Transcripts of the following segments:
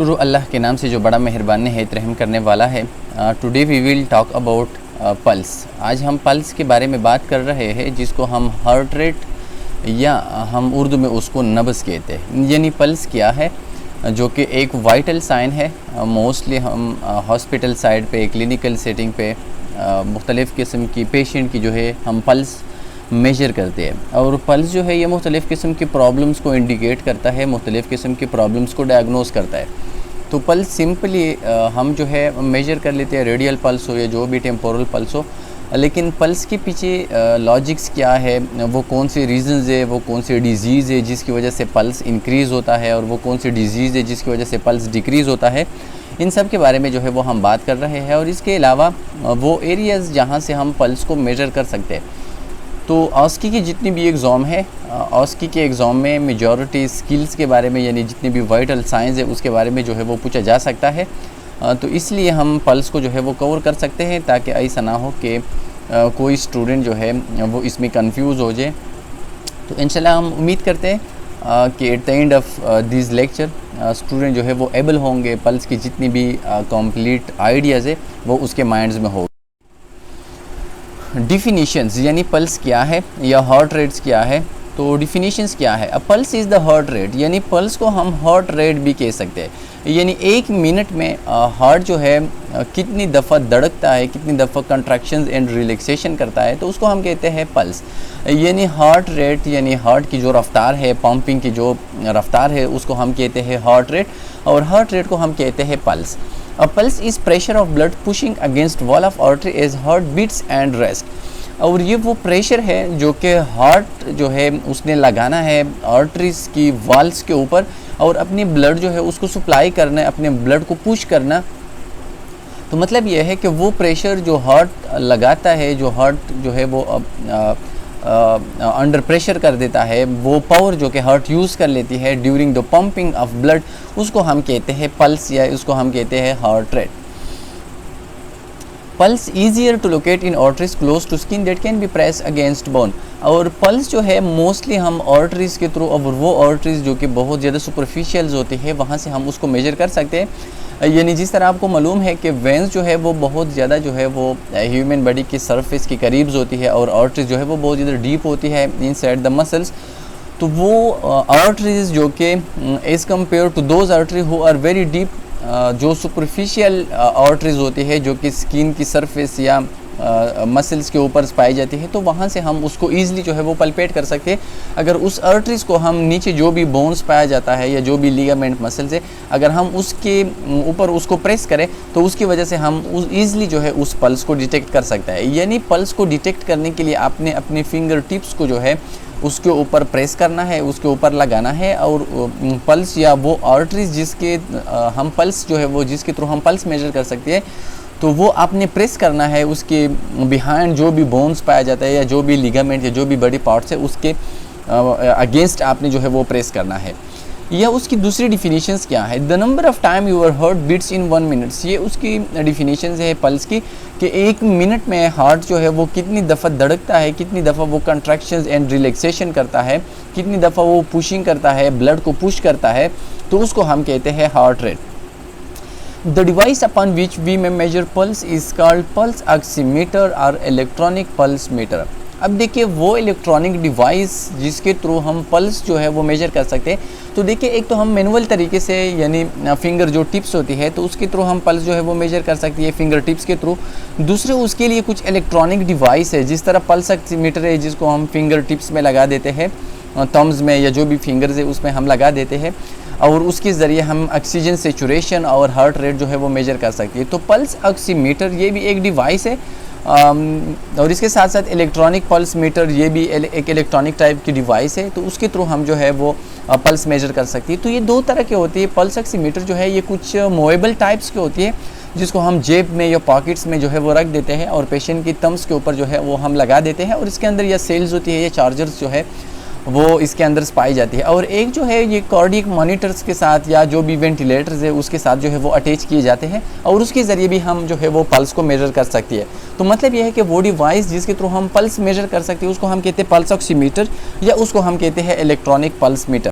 शुरू अल्लाह के नाम से जो बड़ा मेहरबान नहायत रहम करने वाला है। Today we will talk about pulse. आज हम पल्स के बारे में बात कर रहे हैं, जिसको हम हार्ट रेट या हम उर्दू में उसको नब्ज़ कहते हैं। यानी पल्स क्या है, जो कि एक वाइटल साइन है। मोस्टली हम हॉस्पिटल साइड पे, क्लिनिकल सेटिंग पे मुख्तलिफ़ किस्म की पेशेंट की जो है हम पल्स मेजर करते हैं। और पल्स जो है ये मुख्तलिफ़ किस्म की प्रॉब्लम्स को इंडिकेट करता है, मुख्तलिफ़ किस्म की प्रॉब्लम्स को डायग्नोस करता है। तो पल्स सिंपली हम जो है मेजर कर लेते हैं, रेडियल पल्स हो या जो भी टेम्पोरल पल्स हो। लेकिन पल्स के पीछे लॉजिक्स क्या है, वो कौन से रीज़न्स है, वो कौन सी डिज़ीज़ है जिसकी वजह से पल्स इंक्रीज़ होता है, और वो कौन सी डिज़ीज़ है जिसकी वजह से पल्स डिक्रीज़ होता है, इन सब के बारे में जो है वो हम बात कर रहे हैं। और इसके अलावा वो एरियाज़ जहाँ से हम पल्स को मेजर कर सकते हैं। तो ऑस्की की जितनी भी एग्ज़ाम है, ऑस्की के एग्ज़ाम में मेजॉरिटी स्किल्स के बारे में, यानी जितने भी वाइटल साइंस है उसके बारे में जो है वो पूछा जा सकता है। तो इसलिए हम पल्स को जो है वो कवर कर सकते हैं, ताकि ऐसा ना हो कि कोई स्टूडेंट जो है वो इसमें कंफ्यूज हो जाए। तो इंशाल्लाह हम उम्मीद करते हैं कि at the end of this lecture student जो है वो एबल होंगे, पल्स की जितनी भी कंप्लीट आइडियाज़ है वो उसके माइंड्स में हो। डिफिनीशंस, यानी पल्स क्या है या हार्ट रेट्स क्या है। तो डिफिनीशंस क्या है, अ pulse is the heart rate, यानी पल्स को हम हार्ट रेट भी कह सकते हैं। यानी एक मिनट में हार्ट जो है कितनी दफ़ा धड़कता है, कितनी दफ़ा कंट्रैक्शंस एंड रिलैक्सेशन करता है, तो उसको हम कहते हैं पल्स। यानी हार्ट रेट, यानी हार्ट की जो रफ्तार है, पंपिंग की जो रफ्तार है, उसको हम कहते हैं हार्ट रेट, और हार्ट रेट को हम कहते हैं pulse. A pulse is pressure of blood pushing against wall of artery as heart beats and rest। और ये वो प्रेशर है जो कि हार्ट जो है उसने लगाना है आर्टरीज की वॉल्स के ऊपर, और अपनी ब्लड जो है उसको सप्लाई करना है, अपने ब्लड को पुश करना। तो मतलब ये है कि वो प्रेशर जो हार्ट लगाता है, जो हार्ट जो है वो अंडर प्रेशर कर देता है, वो पावर जो कि हार्ट यूज़ कर लेती है during the pumping of blood, उसको हम कहते हैं पल्स, या उसको हम कहते हैं heart rate. Pulse easier to locate in arteries close to skin that can be press against bone. और पल्स जो है मोस्टली हम आर्टरीज़ के थ्रू, और वो आर्टरीज़ जो कि बहुत ज़्यादा सुपरफिशियल्स होती है, वहाँ से हम उसको मेजर कर सकते हैं। यानी जिस तरह आपको मालूम है कि वेंस जो है वो बहुत ज़्यादा जो है वो ह्यूमन बॉडी की सरफेस के करीब होती है, और आर्टरीज जो है वो बहुत ज़्यादा डीप होती है इनसाइड द मसल्स। तो वो आर्टरीज जो कि as compare to those artery who are very deep, जो सुपरफिशियल आर्टरीज होती है जो कि स्किन की सरफेस या मसल्स के ऊपर पाई जाती है, तो वहाँ से हम उसको ईज़िली जो है वो पल्पेट कर सकते हैं। अगर उस आर्टरीज़ को हम नीचे जो भी बोन्स पाया जाता है या जो भी लिगामेंट मसल्स है, अगर हम उसके ऊपर उसको प्रेस करें, तो उसकी वजह से हम ईज़िली जो है उस पल्स को डिटेक्ट कर सकते हैं। यानी पल्स को डिटेक्ट करने के लिए आपने अपने फिंगर टिप्स को जो है उसके ऊपर प्रेस करना है, उसके ऊपर लगाना है, और पल्स या वो आर्टरीज जिसके हम पल्स जो है वो जिसके थ्रू हम पल्स मेजर कर सकते हैं, तो वो आपने प्रेस करना है उसके बिहाइंड जो भी बोन्स पाया जाता है या जो भी लिगामेंट या जो भी बॉडी पार्ट्स है उसके अगेंस्ट आपने जो है वो प्रेस करना है। या उसकी दूसरी डिफिनीशंस क्या है, the number of time your heart beats in 1 minutes. ये उसकी डिफिनीशंस है पल्स की, कि एक मिनट में हार्ट जो है वो कितनी दफ़ा धड़कता है, कितनी दफ़ा वो कंट्रैक्शंस एंड रिलैक्सेशन करता है, कितनी दफ़ा वो पुशिंग करता है, ब्लड को पुश करता है, तो उसको हम कहते हैं heart rate. The device upon which we may measure pulse is called pulse oximeter और इलेक्ट्रॉनिक पल्स मीटर। अब देखिए वो इलेक्ट्रॉनिक डिवाइस जिसके थ्रू हम पल्स जो है वो मेजर कर सकते हैं, तो देखिए एक तो हम मैनुअल तरीके से, यानी फिंगर जो टिप्स होती है तो उसके थ्रू हम पल्स जो है वो मेजर कर सकते हैं फिंगर टिप्स के थ्रू। दूसरे उसके लिए कुछ इलेक्ट्रॉनिक डिवाइस है, जिस तरह पल्स ऑक्सीमीटर है जिसको हम फिंगर टिप्स में लगा देते हैं, थम्स में या जो भी फिंगर्स है उसमें हम लगा देते हैं, और उसके ज़रिए हम ऑक्सीजन सेचुरेशन और हार्ट रेट जो है वो मेजर कर सकते हैं। तो पल्स ऑक्सीमीटर ये भी एक डिवाइस है, और इसके साथ साथ इलेक्ट्रॉनिक पल्स मीटर ये भी एक इलेक्ट्रॉनिक टाइप की डिवाइस है, तो उसके थ्रू हम जो है वो पल्स मेजर कर सकती है। तो ये दो तरह की होती है। पल्स ऑक्सीमीटर जो है ये कुछ मूवेबल टाइप्स की होती है, जिसको हम जेब में या पॉकेट्स में जो है वो रख देते हैं, और पेशेंट की थम्स के ऊपर जो है वो हम लगा देते हैं, और इसके अंदर या सेल्स होती है या चार्जर्स जो है वो इसके अंदर पाई जाती है। और एक जो है ये कार्डियक मॉनिटर्स के साथ या जो भी वेंटिलेटर्स है उसके साथ जो है वो अटैच किए जाते हैं, और उसके ज़रिए भी हम जो है वो पल्स को मेजर कर सकती है। तो मतलब ये है कि वो डिवाइस जिसके थ्रू हम पल्स मेजर कर सकते हैं उसको हम कहते हैं पल्स ऑक्सीमीटर, या उसको हम कहते हैं electronic pulse meter.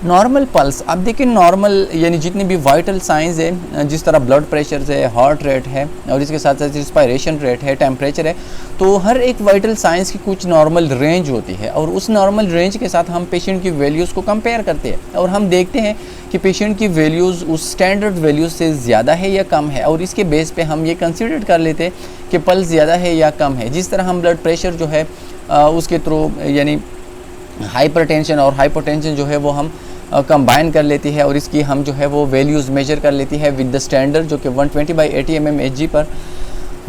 Normal pulse, अब देखिए नॉर्मल यानी जितनी भी वाइटल साइंस है, जिस तरह ब्लड प्रेशर है, हार्ट रेट है और इसके साथ साथ रिस्पायरेशन रेट है, टेम्परेचर है, तो हर एक वाइटल साइंस की कुछ नॉर्मल रेंज होती है और उस नॉर्मल रेंज के साथ हम पेशेंट की वैल्यूज़ को कंपेयर करते हैं और हम देखते हैं कि पेशेंट की वैल्यूज़ उस स्टैंडर्ड वैल्यूज़ से ज़्यादा है या कम है और इसके बेस पे हम ये कंसिडर कर लेते हैं कि पल्स ज़्यादा है या कम है। जिस तरह हम ब्लड प्रेशर जो है उसके थ्रू यानी हाइपरटेंशन और हाइपोटेंशन जो है वो हम कंबाइन कर लेती है और इसकी हम जो है वो वैल्यूज़ मेजर कर लेती है विद द स्टैंडर्ड जो कि 120/80 mm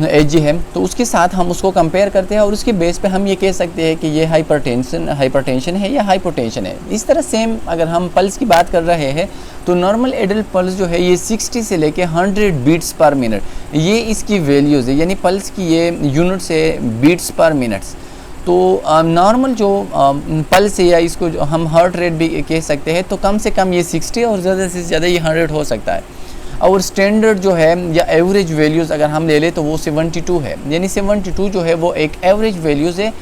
Hg है, तो उसके साथ हम उसको कंपेयर करते हैं और उसके बेस पे हम ये कह सकते हैं कि ये हाइपरटेंशन है या हाइपोटेंशन है। इस तरह सेम अगर हम पल्स की बात कर रहे हैं तो नॉर्मल एडल्ट पल्स जो है ये 60 से लेके 100 बीट्स पर मिनट, ये इसकी वैल्यूज़ है, यानी पल्स की ये यूनिट्स है बीट्स पर मिनट्स। तो नॉर्मल जो पल्स है या इसको जो हम हार्ट रेट भी कह सकते हैं, तो कम से कम ये 60 और ज़्यादा से ज़्यादा ये 100 हो सकता है। और स्टैंडर्ड जो है या एवरेज वैल्यूज़ अगर हम ले लें तो वो 72 है, यानी 72 जो है वो एक एवरेज वैल्यूज़ है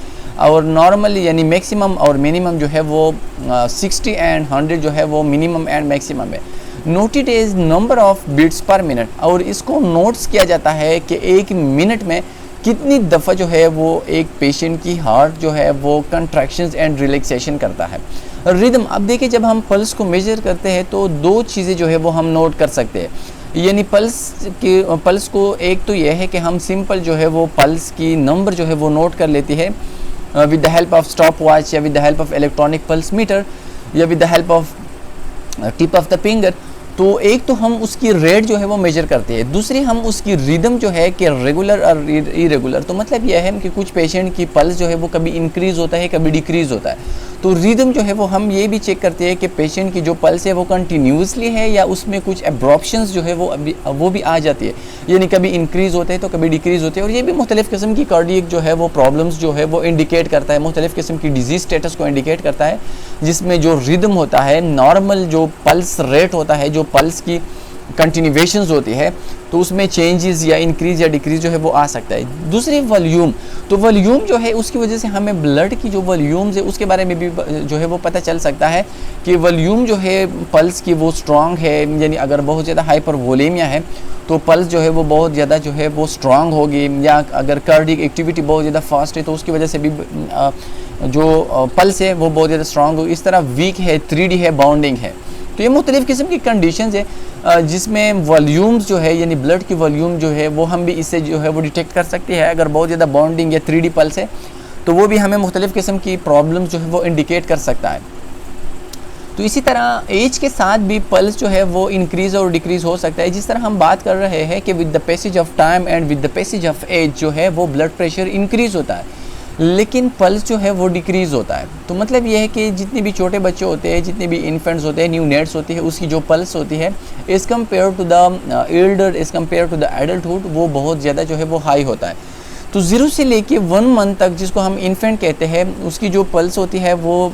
और नॉर्मल यानी मैक्सिमम और मिनिमम जो है वो 60 एंड 100 जो है वो मिनिमम एंड मैक्सिमम है। Noted as number of beats per minute, और इसको नोट्स किया जाता है कि एक मिनट में कितनी दफ़ा जो है वो एक पेशेंट की हार्ट जो है वो कंट्रैक्शंस एंड रिलैक्सेशन करता है। रिदम, अब देखिए जब हम पल्स को मेजर करते हैं तो दो चीज़ें जो है वो हम नोट कर सकते हैं, यानी पल्स को एक तो यह है कि हम सिंपल जो है वो पल्स की नंबर जो है वो नोट कर लेती है with the help of stop watch या with the help of electronic pulse meter या with the help of tip of the finger. तो एक तो हम उसकी रेट जो है वो मेजर करते हैं, दूसरी हम उसकी रिदम जो है कि रेगुलर और इरेगुलर। तो मतलब यह है कि कुछ पेशेंट की पल्स जो है वो कभी इंक्रीज़ होता है कभी डिक्रीज़ होता है, तो रिदम जो है वो हम ये भी चेक करते हैं कि पेशेंट की जो पल्स है वो कंटिन्यूसली है या उसमें कुछ एब्रॉप्शंस जो है वो भी आ जाती है, यानी कभी इंक्रीज़ होते हैं तो कभी डिक्रीज़ होते हैं। और ये भी मुख्तलिफ़ किस्म की कार्डियक जो है वो प्रॉब्लम्स जो है वो इंडिकेट करता है, मुख्तलिफ़ किस्म की डिजीज़ स्टेटस को इंडिकेट करता है, जिसमें जो रिदम होता है, नॉर्मल जो पल्स रेट होता है, जो पल्स की कंटिन्यूएशंस होती है, तो उसमें चेंजेस या इंक्रीज़ या डिक्रीज़ जो है वो आ सकता है। दूसरी वॉल्यूम, तो वॉल्यूम जो है उसकी वजह से हमें ब्लड की जो वॉल्यूम्स है उसके बारे में भी जो है वो पता चल सकता है कि वॉल्यूम जो है पल्स की वो स्ट्रॉन्ग है, यानी अगर बहुत ज़्यादा हाइपरवोलेमिया है तो पल्स जो है वो बहुत ज़्यादा जो है वो स्ट्रॉन्ग होगी, या अगर कार्डियक एक्टिविटी बहुत ज़्यादा फास्ट है तो उसकी वजह से भी जो पल्स है वो बहुत ज़्यादा स्ट्रॉन्ग होगी। इस तरह वीक है, 3D है, बाउंडिंग है। तो ये मुख्तलिफ़ किस्म की कंडीशंस है जिसमें वॉल्यूम्स जो है यानी ब्लड की वॉल्यूम जो है वो हम भी इससे जो है वो डिटेक्ट कर सकते हैं। अगर बहुत ज़्यादा बाउंडिंग या 3D पल्स है तो वो भी हमें मुख्तलिफ़ किस्म की प्रॉब्लम्स जो है वो इंडिकेट कर सकता है। तो इसी तरह एज के साथ भी पल्स जो है वो इंक्रीज़ और डिक्रीज़ हो सकता है। जिस तरह हम बात कर रहे हैं कि with the passage of time and with the passage of age जो है वो ब्लड प्रेशर इंक्रीज़ होता है, लेकिन पल्स जो है वो डिक्रीज़ होता है। तो मतलब ये है कि जितने भी छोटे बच्चे होते हैं, जितने भी इन्फेंट्स होते हैं, न्यू नेट्स होती है, उसकी जो पल्स होती है as compare to the elder, as compare to the adulthood, वो बहुत ज़्यादा जो है वो हाई होता है। तो 0 से लेके 1 मंथ तक, जिसको हम इन्फेंट कहते हैं, उसकी जो पल्स होती है वो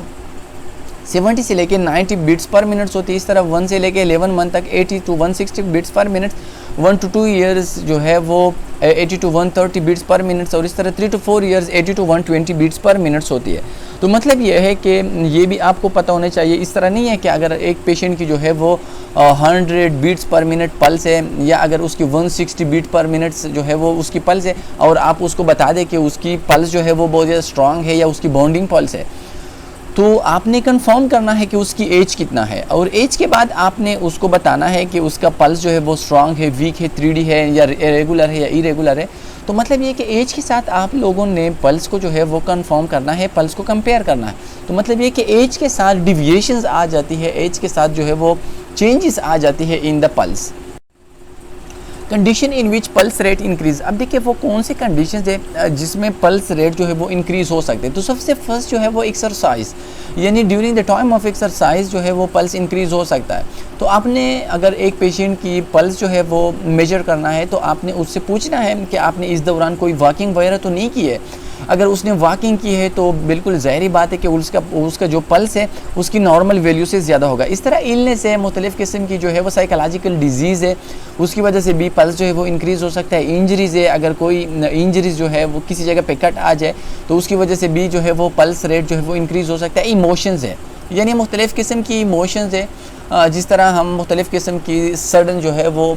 70 से लेके 90 बीट्स पर मिनट्स होती है। इस तरह 1 से लेके 11 मंथ तक 80 to 160 beats per minute, 1 to 2 years जो है वो 80 to 130 बीट्स पर मिनट्स, और इस तरह 3 to 4 ईयर्स 80 to 120 बीट्स पर मिनट्स होती है। तो मतलब ये है कि ये भी आपको पता होना चाहिए। इस तरह नहीं है कि अगर एक पेशेंट की जो है वो 100 बीट्स पर मिनट पल्स है या अगर उसकी 160 बीट पर मिनट्स जो है वो उसकी पल्स है और आप उसको बता दें कि उसकी पल्स जो है वो बहुत ज़्यादा स्ट्रॉन्ग है या उसकी बाउंडिंग पल्स है, तो आपने कंफर्म करना है कि उसकी एज कितना है, और एज के बाद आपने उसको बताना है कि उसका पल्स जो है वो स्ट्रॉन्ग है, वीक है, 3D है या रेगुलर है या इरेगुलर है। तो मतलब ये कि एज के साथ आप लोगों ने पल्स को जो है वो कंफर्म करना है, पल्स को कंपेयर करना है। तो मतलब ये कि एज के साथ डिविएशंस आ जाती है, एज के साथ जो है वो चेंजेस आ जाती है in the pulse. Condition in which pulse rate increase, अब देखिए वो कौन से कंडीशन है जिसमें पल्स रेट जो है वो इंक्रीज़ हो सकते हैं। तो सबसे फर्स्ट जो है वो एक्सरसाइज, यानी during the time of exercise जो है वो पल्स इंक्रीज़ हो सकता है। तो आपने अगर एक पेशेंट की पल्स जो है वो मेजर करना है तो आपने उससे पूछना है कि आपने इस दौरान कोई वॉकिंग वगैरह तो नहीं की है। अगर उसने वॉकिंग की है तो बिल्कुल ज़ाहिरी बात है कि उसका जो पल्स है उसकी नॉर्मल वैल्यू से ज़्यादा होगा। इस तरह इलनेस है, मुख्तलिफ़ किस्म की जो है वो साइकोलॉजिकल डिजीज़ है, उसकी वजह से भी पल्स जो है वो इंक्रीज़ हो सकता है। इंजरीज़ है, अगर कोई इंजरीज़ जो है वो किसी जगह पे कट आ जाए तो उसकी वजह से भी जो है वो पल्स रेट जो है वो इंक्रीज़ हो सकता है। इमोशंस है, यानी मुख्तलिफ़ किस्म की इमोशंस है, जिस तरह हम मुख्तलिफ़ किस्म की सडन जो है वो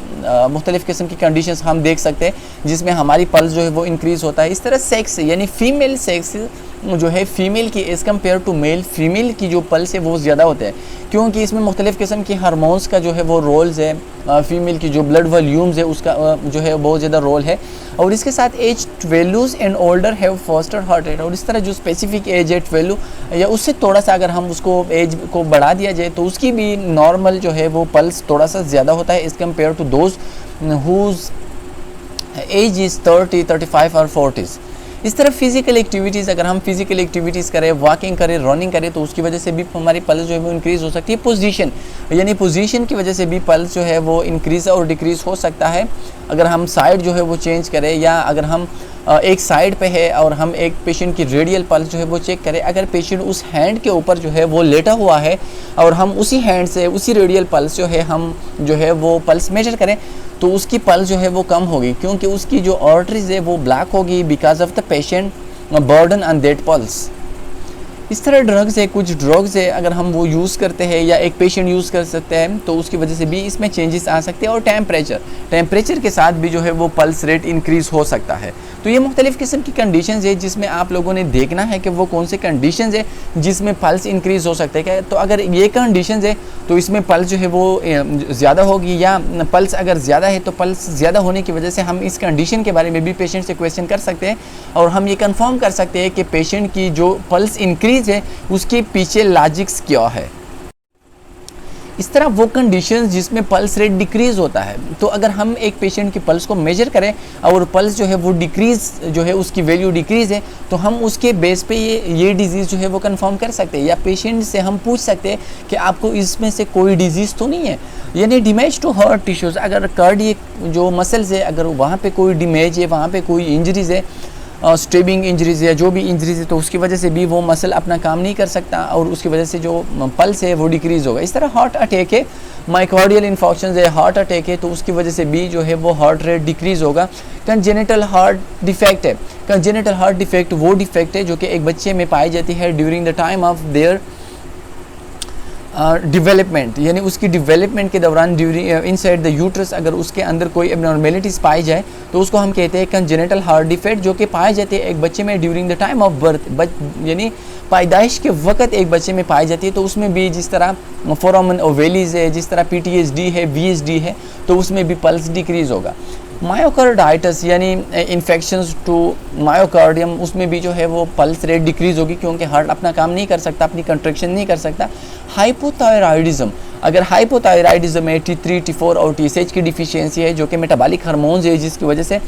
मुख्तलिफ़ किस्म की कंडीशंस हम देख सकते हैं जिसमें हमारी पल्स जो है वो इंक्रीज़ होता है। इस तरह सेक्स यानी फ़ीमेल सेक्स जो है फ़ीमेल की as compare to male, female की जो पल्स है वो ज़्यादा होते हैं, क्योंकि इसमें मुख्तलिफ़ किस्म की हार्मोन्स का जो है वो रोल्स है, फ़ीमेल की जो ब्लड वॉल्यूम्स है उसका जो है बहुत ज़्यादा रोल है। और इसके साथ age 12 and older have faster heart rate, और इस तरह जो स्पेसिफिक एज है 12 या उससे थोड़ा सा अगर हम उसको एज को बढ़ा दिया जाए तो उसकी भी नॉर्मल जो है वो पल्स थोड़ा सा ज़्यादा होता है as compare to those whose age is 30, 35 और 40s। इस तरह फिज़िकल एक्टिविटीज़, अगर हम फिज़िकल एक्टिविटीज़ करें, वॉकिंग करें, रनिंग करें तो उसकी वजह से भी हमारी पल्स जो है वो इंक्रीज़ हो सकती है। पोजीशन यानी पोजीशन की वजह से भी पल्स जो है वो इंक्रीज़ और डिक्रीज़ हो सकता है। अगर हम साइड जो है वो चेंज करें, या अगर हम एक साइड पे है और हम एक पेशेंट की रेडियल पल्स जो है वो चेक करें, अगर पेशेंट उस हैंड के ऊपर जो है वो लेटा हुआ है और हम उसी हैंड से उसी रेडियल पल्स जो है हम जो है वो पल्स मेजर करें तो उसकी पल्स जो है वो कम होगी, क्योंकि उसकी जो आर्टरीज है वो ब्लॉक होगी because of the patient burden on that pulse. इस तरह ड्रग्स है, कुछ ड्रग्स है अगर हम वो यूज़ करते हैं या एक पेशेंट यूज़ कर सकते हैं तो उसकी वजह से भी इसमें चेंजेस आ सकते हैं। और टेम्परेचर के साथ भी जो है वो पल्स रेट इंक्रीज़ हो सकता है। तो ये मुख्तलिफ़ किस्म की कंडीशंस है जिसमें आप लोगों ने देखना है कि वो कौन से कंडीशंस है जिसमें पल्स इंक्रीज़ हो सकते हैं। तो अगर ये कंडीशंस है तो इसमें पल्स जो है वो ज़्यादा होगी, या पल्स अगर ज़्यादा है तो पल्स ज़्यादा होने की वजह से हम इस कंडीशन के बारे में भी पेशेंट से क्वेश्चन कर सकते हैं और हम ये कंफर्म कर सकते हैं कि पेशेंट की जो पल्स इंक्रीज़ है उसके पीछे लॉजिक्स क्या है। इस तरह वो कंडीशंस जिसमें पल्स रेट डिक्रीज़ होता है, तो अगर हम एक पेशेंट की पल्स को मेजर करें और पल्स जो है वो डिक्रीज़ जो है उसकी वैल्यू डिक्रीज़ है तो हम उसके बेस पे ये डिज़ीज़ जो है वो कंफर्म कर सकते हैं, या पेशेंट से हम पूछ सकते हैं कि आपको इसमें से कोई डिज़ीज़ तो नहीं है। यानी डैमेज टू हार्ट टिश्यूज़, अगर कार्डियक जो मसल्स है अगर वहाँ पे कोई डैमेज है, वहाँ पे कोई इंजरीज़ है, स्टेबिंग इंजरीज या जो भी इंजरीज है तो उसकी वजह से भी वो मसल अपना काम नहीं कर सकता और उसकी वजह से जो पल्स है वो डिक्रीज़ होगा। इस तरह हार्ट अटैक है, माइकार्डियल इन्फेक्शन है, हार्ट अटैक है तो उसकी वजह से भी जो है वो हार्ट रेट डिक्रीज़ होगा। कंजेनिटल हार्ट डिफेक्ट है, कंजेनिटल हार्ट डिफेक्ट वो डिफेक्ट है जो कि एक बच्चे में पाई जाती है during the time of their development, यानी उसकी डेवलपमेंट के दौरान ड्यूरिंग इनसाइड द यूट्रस अगर उसके अंदर कोई एबनॉर्मेलिटीज़ पाई जाए तो उसको हम कहते हैं कंजेनिटल हार्ट डिफेक्ट, जो कि पाए जाते हैं एक बच्चे में during the time of birth, यानी पैदाइश के वक्त एक बच्चे में पाई जाती है। तो उसमें भी जिस तरह फोरामन ओवेलीज है, जिस तरह PTSD है, VSD है, तो उसमें भी पल्स डिक्रीज़ होगा। मायोकार्डाइटिस यानी इन्फेक्शंस टू मायोकार्डियम, उसमें भी जो है वो पल्स रेट डिक्रीज़ होगी क्योंकि हार्ट अपना काम नहीं कर सकता, अपनी कंट्रैक्शन नहीं कर सकता। हाइपोथायराइडिज्म, अगर हाइपोथायराइडिज्म है, T3, T4 और TSH की डिफिशियंसी है जो कि मेटाबॉलिक हार्मोन्स है जिसकी वजह से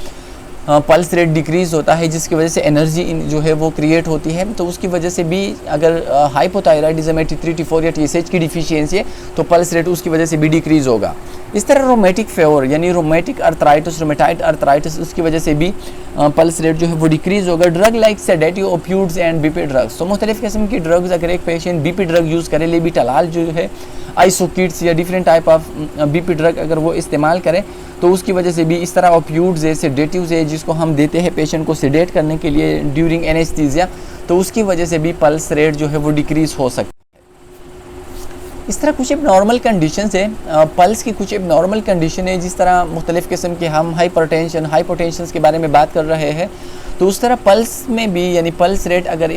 पल्स रेट डिक्रीज़ होता है, जिसकी वजह से एनर्जी जो है वो क्रिएट होती है, तो उसकी वजह से भी अगर हाइपोथायराइडिज्म है, T3, T4 या TSH की डिफिशियंसी है तो पल्स रेट उसकी वजह से भी डिक्रीज़ होगा। इस तरह रोमेटिक फेवर यानी रोमेटिक अर्थराइटिस, रोमेटाइड अर्थराइटिस, उसकी वजह से भी पल्स रेट जो है वो डिक्रीज़ होगा। Drug like sedative, opioids and BP drugs, तो मुख्तलिफ़ किस्म की ड्रग्स अगर एक पेशेंट BP ड्रग यूज़ करे, लेबिटालाल जो है, आइसोकिट्स या different type of BP drug अगर वो इस्तेमाल करें तो उसकी वजह से भी इस तरह ओपियोइड्स है, सेडेटिव्स है जिसको हम देते हैं पेशेंट को सेडेट करने के लिए ड्यूरिंग एनेस्थीसिया, तो उसकी वजह से भी पल्स रेट जो है वो डिक्रीज़ हो सकता है। इस तरह कुछ नॉर्मल कंडीशंस है, पल्स की कुछ नॉर्मल कंडीशन है, जिस तरह मुख्तलिफ़ किस्म के हम हाइपरटेंशन, हाइपोटेंशन के बारे में बात कर रहे हैं, तो उस तरह पल्स में भी यानी पल्स रेट अगर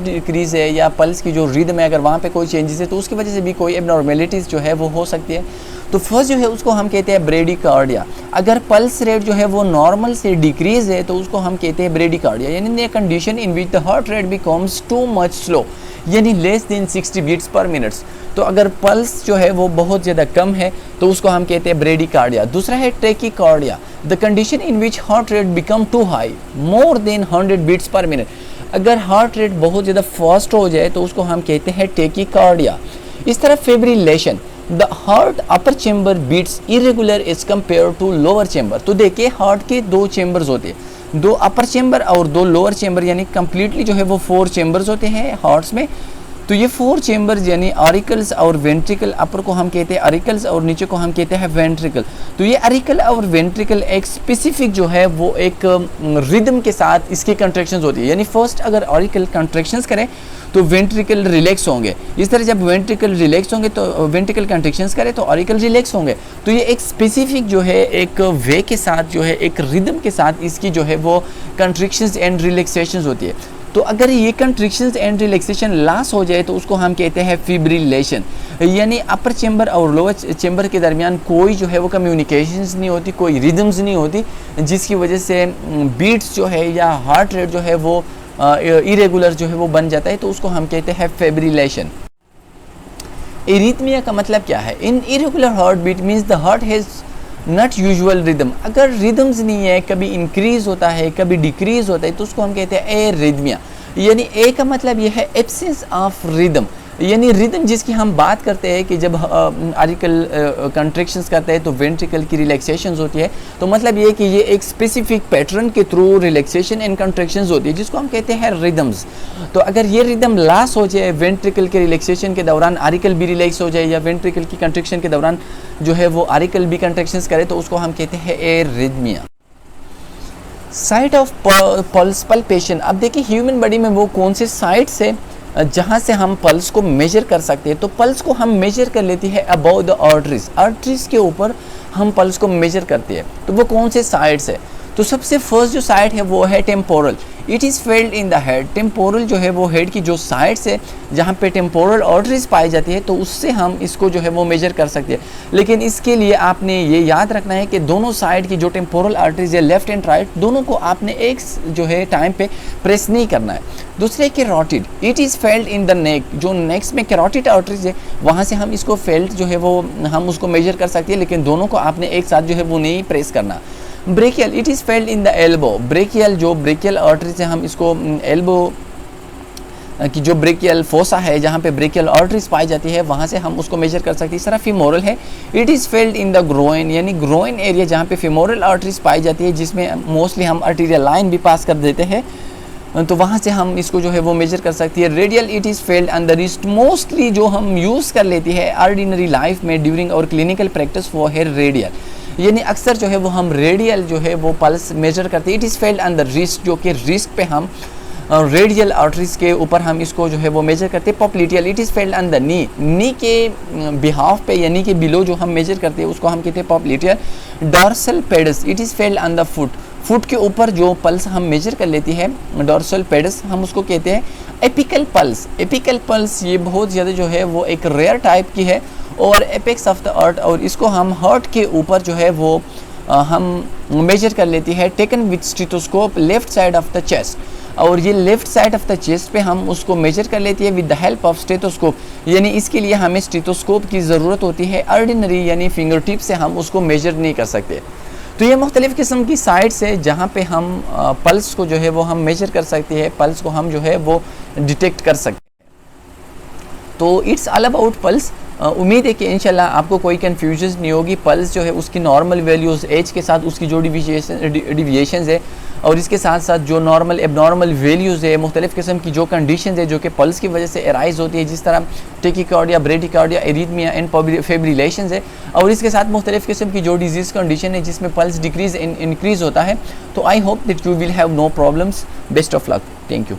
डिक्रीज़ है या पल्स की जो रिदम है अगर वहाँ पे कोई चेंजेस है तो उसकी वजह से भी कोई एबनॉर्मेलिटीज़ जो है वो हो सकती है। तो फर्स्ट जो है उसको हम कहते हैं ब्रेडिकार्डिया। अगर पल्स रेट जो है वो नॉर्मल से डिक्रीज़ है तो उसको हम कहते हैं ब्रेडिकार्डिया, यानी condition in which the heart rate becomes too much slow, यानी लेस देन 60 बीट्स पर मिनट्स। तो अगर पल्स जो है वो बहुत ज़्यादा कम है तो उसको हम कहते हैं ब्रेडिकार्डिया। दूसरा है tachycardia, the condition in which heart rate become too high, more than 100 beats per minute. अगर हार्ट रेट बहुत ज़्यादा फास्ट हो जाए तो उसको हम कहते हैं टैकीकार्डिया। इस तरह fibrillation, the heart upper chamber beats irregular as compare to lower chamber. तो देखिए हार्ट के दो चेम्बर्स होते हैं, दो अपर चेम्बर और दो लोअर चेम्बर, यानी कम्प्लीटली जो है वो 4 चेम्बर्स होते हैं हार्ट्स में। तो ये 4 चेंबर्स यानी ऑरिकल्स और वेंट्रिकल, अपर को हम कहते हैं ऑरिकल्स और नीचे को हम कहते हैं वेंट्रिकल। तो ये ऑरिकल और वेंट्रिकल एक स्पेसिफिक जो है वो एक रिदम के साथ इसकी कंट्रैक्शंस होती है, यानी फर्स्ट अगर ऑरिकल कंट्रैक्शंस करें तो वेंट्रिकल रिलैक्स होंगे, इस तरह जब वेंट्रिकल रिलैक्स होंगे तो वेंट्रिकल कंट्रैक्शंस करें तो ऑरिकल रिलैक्स होंगे। तो ये एक स्पेसिफिक जो है एक वे के साथ जो है एक रिदम के साथ इसकी जो है वो कंट्रैक्शंस एंड रिलैक्सेशंस होती है। तो अगर ये कंट्रैक्शंस एंड रिलैक्सेशन लॉस हो जाए तो उसको हम कहते हैं फिब्रिलेशन, यानी अपर चेंबर और लोअर चेंबर के दरमियान कोई जो है वो कम्युनिकेशंस नहीं होती, कोई रिदम्स नहीं होती, जिसकी वजह से बीट्स जो है या हार्ट रेट जो है वो इरेगुलर जो है वो बन जाता है, तो उसको हम कहते हैं फिब्रिलेशन। इरिथमिया का मतलब क्या है? In irregular heart beat means the heart has not usual rhythm. अगर रिदम्स नहीं है, कभी इंक्रीज होता है कभी डिक्रीज होता है, तो उसको हम कहते हैं एरिथमिया। यानी ए का मतलब ये है एब्सेंस ऑफ रिदम, यानी रिदम जिसकी हम बात करते हैं कि जब ऑरिकल कंट्रैक्शंस करते हैं तो वेंट्रिकल की रिलैक्सेशंस होती है, तो मतलब ये कि ये एक स्पेसिफिक पैटर्न के थ्रू रिलैक्सेशन एंड कंट्रैक्शंस होती है जिसको हम कहते हैं रिदम्स। तो अगर ये रिदम लॉस हो जाए वेंट्रिकल के रिलैक्सेशन के दौरान, ऑरिकल भी रिलैक्स हो जाए या वेंट्रिकल की कंट्रैक्शन के दौरान जो है वो ऑरिकल भी कंट्रैक्शंस करे, तो उसको हम कहते हैं arrhythmia. Site of pulse palpation, अब देखिए ह्यूमन बॉडी में वो कौन से साइट से जहाँ से हम पल्स को मेजर कर सकते हैं। तो पल्स को हम मेजर कर लेती है अबव द आर्टरीज, आर्टरीज के ऊपर हम पल्स को मेजर करते हैं। तो वो कौन से साइड्स है? तो सबसे फर्स्ट जो साइड है वो है temporal, it is failed in the head. Temporal जो है वो हेड की जो साइड्स है जहाँ पे टेम्पोरल आर्टरीज पाई जाती है, तो उससे हम इसको जो है वो मेजर कर सकते हैं। लेकिन इसके लिए आपने ये याद रखना है कि दोनों साइड की जो टेम्पोरल आर्टरीज है लेफ्ट एंड राइट, दोनों को आपने एक जो है टाइम पे प्रेस नहीं करना है। दूसरे carotid, it is failed in the neck, जो नेक्स्ट में कैरोटिड आर्टरीज है वहाँ से हम इसको फेल्ड जो है वो हम उसको मेजर कर सकते हैं, लेकिन दोनों को आपने एक साथ जो है वो नहीं प्रेस करना। Brachial, it is failed in the elbow, brachial जो ब्रेकियल आर्टरी से हम इसको एल्बो की जो ब्रेकियल फोसा है जहाँ पे ब्रेकियल आर्टरीज पाई जाती है वहाँ से हम उसको मेजर कर सकते हैं। इस तरह फीमोरल है, it is failed in the groin, यानी ग्रोइन एरिया जहाँ पे फीमोरल आर्टरीज पाई जाती है जिसमें मोस्टली हम आर्टीरियल लाइन भी पास कर देते हैं, तो वहाँ से हम इसको जो है वो मेजर कर सकती है। Radial, it is felt on the wrist, mostly जो हम यूज़ कर लेती है ऑर्डिनरी लाइफ में ड्यूरिंग और क्लिनिकल प्रैक्टिस वो है रेडियल, यानी अक्सर जो है वो हम रेडियल जो है वो पल्स मेजर करते हैं। It is felt on the wrist, जो कि रिस्ट पे हम रेडियल आर्टरीज के ऊपर हम इसको जो है वो मेजर करते हैं। Popliteal, it is felt on the knee, knee के बिहाफ पे यानी कि बिलो जो हम मेजर करते हैं उसको हम कहते हैं popliteal. Dorsalis pedis, it is felt on the foot, foot के ऊपर जो पल्स हम मेजर कर लेती है डॉर्सल पेडस, हम उसको कहते हैं एपिकल पल्स। एपिकल पल्स ये बहुत ज़्यादा जो है वो एक रेयर टाइप की है और एपेक्स ऑफ द हार्ट, और इसको हम हार्ट के ऊपर जो है वो हम मेजर कर लेती है taken with stethoscope left side of the chest, और ये left side of the chest पे हम उसको मेजर कर लेती है with the help of stethoscope, यानी इसके लिए हमें स्टेथोस्कोप की ज़रूरत होती है, ऑर्डिनरी यानी फिंगर टिप से हम उसको मेजर नहीं कर सकते। तो ये मुख्तलिफ़ किस्म की साइट्स है जहाँ पे हम पल्स को जो है वो हम मेजर कर सकते हैं, पल्स को हम जो है वो डिटेक्ट कर सकते हैं। तो इट्स ऑल अबाउट पल्स। उम्मीद है कि इंशाल्लाह आपको कोई कन्फ्यूजन नहीं होगी। पल्स जो है उसकी नॉर्मल वैल्यूज़ एज के साथ उसकी जो डिविएशंस है और इसके साथ साथ जो नॉर्मल एबनॉर्मल वैल्यूज़ है, मुख्तलिफ़ किस्म की जो कंडीशन है जो कि पल्स की वजह से एराइज होती है, जिस तरह टेकिकार्डिया, ब्रेडिकार्डिया, एरिथमिया एंड फिब्रिलेशंस है, और इसके साथ मुख्तलिफ़ किस्म की जो डिजीज़ कंडीशन है जिसमें पल्स डिक्रीज़ इंक्रीज़ होता है। तो I hope that you will have no problems. Best of luck. Thank you.